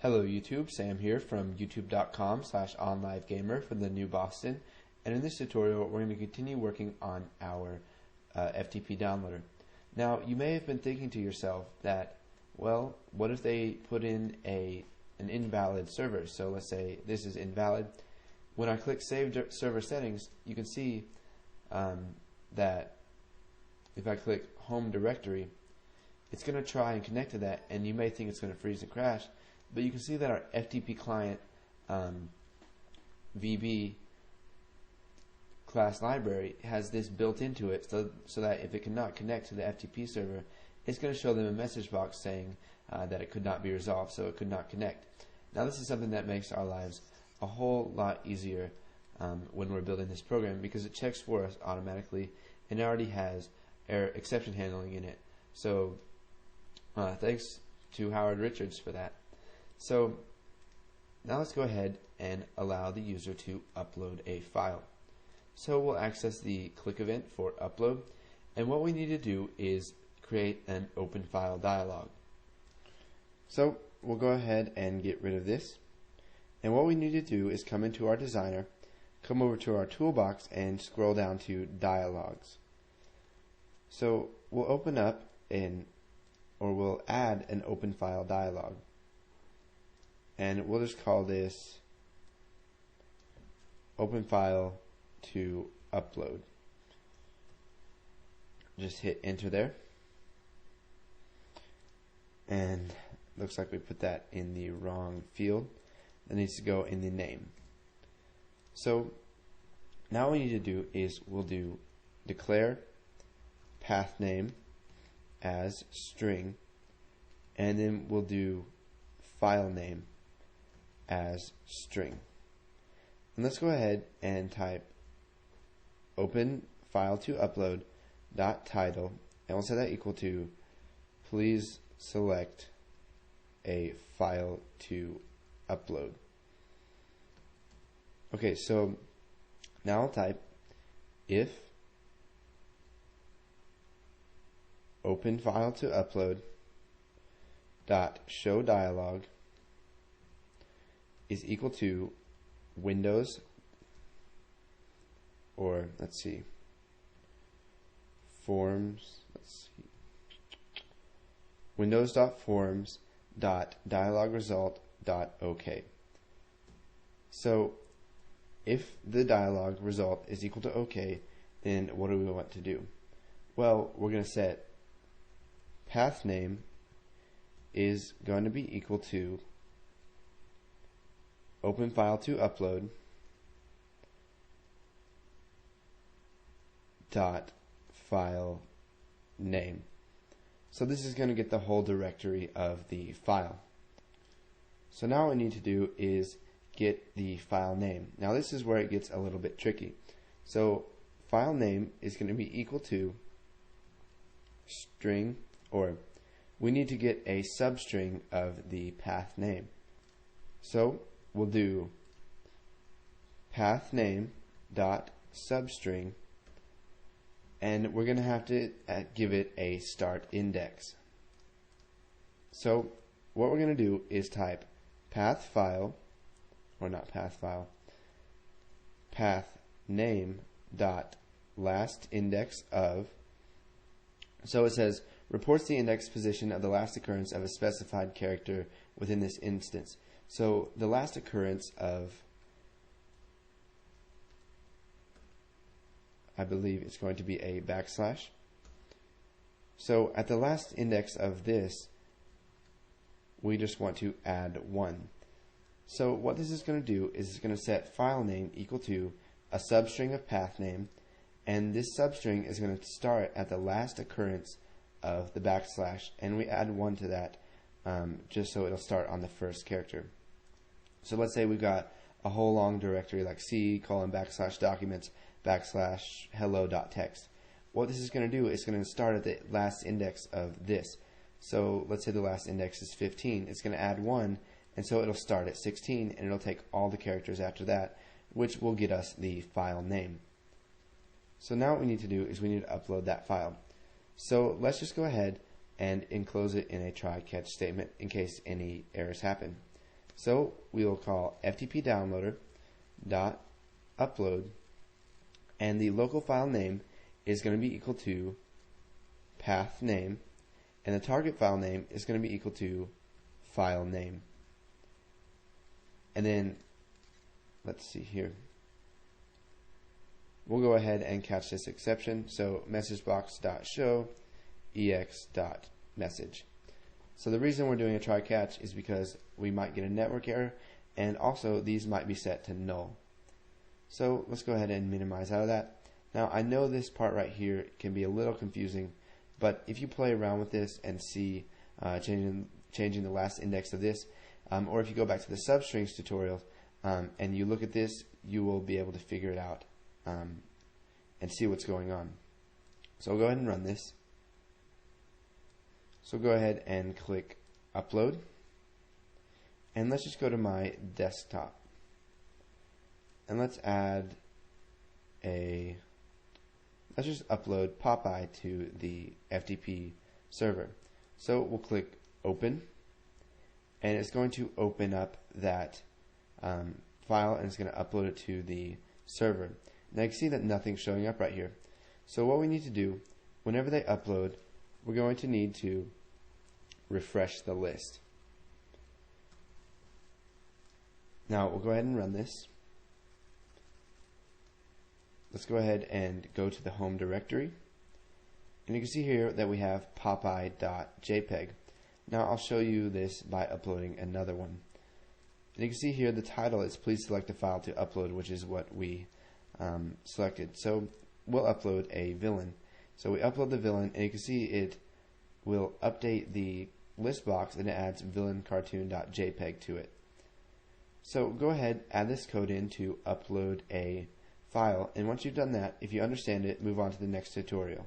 Hello YouTube, Sam here from youtube.com/onlivegamer for the new Boston, and in this tutorial we're going to continue working on our FTP downloader. Now you may have been thinking to yourself that, well, what if they put in an invalid server? So let's say this is invalid. When I click Save Server Settings, you can see that if I click Home Directory, it's going to try and connect to that, and you may think it's going to freeze and crash. But you can see that our FTP client VB class library has this built into it, so that if it cannot connect to the FTP server, it's going to show them a message box saying that it could not be resolved, so it could not connect. Now this is something that makes our lives a whole lot easier when we're building this program, because it checks for us automatically and it already has error exception handling in it. So thanks to Howard Richards for that. So now let's go ahead and allow the user to upload a file. So we'll access the click event for upload, and what we need to do is create an open file dialog. So we'll go ahead and get rid of this, and what we need to do is come into our designer, come over to our toolbox and scroll down to dialogues. So we'll open up we'll add an open file dialog. And we'll just call this open file to upload. Just hit enter there. And looks like we put that in the wrong field. That needs to go in the name. So now what we need to do is we'll do declare path name as string, and then we'll do file name as string. And let's go ahead and type open file to upload dot title, and we'll set that equal to please select a file to upload. Okay, so now I'll type if open file to upload dot show dialog is equal to Windows, or let's see, forms, Windows.forms.dialogResult.OK. So if the dialog result is equal to OK, then what do we want to do? Well, we're going to set path name is going to be equal to open file to upload dot file name. So this is going to get the whole directory of the file. So now what we need to do is get the file name. Now this is where it gets a little bit tricky. So file name is going to be equal to string, or we need to get a substring of the path name. So we'll do path name dot substring, and we're going to have to give it a start index. So what we're going to do is type path file, or not path file, path name dot last index of. So it says reports the index position of the last occurrence of a specified character within this instance. So the last occurrence of, I believe it's going to be a backslash. So at the last index of this, we just want to add 1. So what this is going to do is it's going to set file name equal to a substring of path name, and this substring is going to start at the last occurrence of the backslash, and we add 1 to that just so it'll start on the first character. So let's say we've got a whole long directory like C:\documents \hello.txt. What this is going to do is going to start at the last index of this. So let's say the last index is 15. It's going to add 1, and so it'll start at 16, and it'll take all the characters after that, which will get us the file name. So now what we need to do is we need to upload that file. So let's just go ahead and enclose it in a try-catch statement in case any errors happen. So we will call FTP downloader dot upload, and the local file name is going to be equal to path name, and the target file name is going to be equal to file name. And then let's see here. We'll go ahead and catch this exception. So messagebox.show ex.message. So the reason we're doing a try catch is because we might get a network error, and also these might be set to null. So let's go ahead and minimize out of that. Now I know this part right here can be a little confusing, but if you play around with this and see changing the last index of this, or if you go back to the substrings tutorial and you look at this, you will be able to figure it out and see what's going on. So we'll go ahead and run this. So go ahead and click upload, and let's just go to my desktop, and let's just upload Popeye to the FTP server. So we'll click open, and it's going to open up that file, and it's going to upload it to the server. Now you can see that nothing's showing up right here. So what we need to do, whenever they upload, we're going to need to refresh the list. Now we'll go ahead and run this. Let's go ahead and go to the home directory, and you can see here that we have popeye.jpg. Now I'll show you this by uploading another one. And you can see here the title is please select a file to upload, which is what we selected. So we'll upload a villain. So we upload the villain, and you can see it will update the list box, and it adds villaincartoon.jpg to it. So go ahead, add this code in to upload a file, and once you've done that, if you understand it, move on to the next tutorial.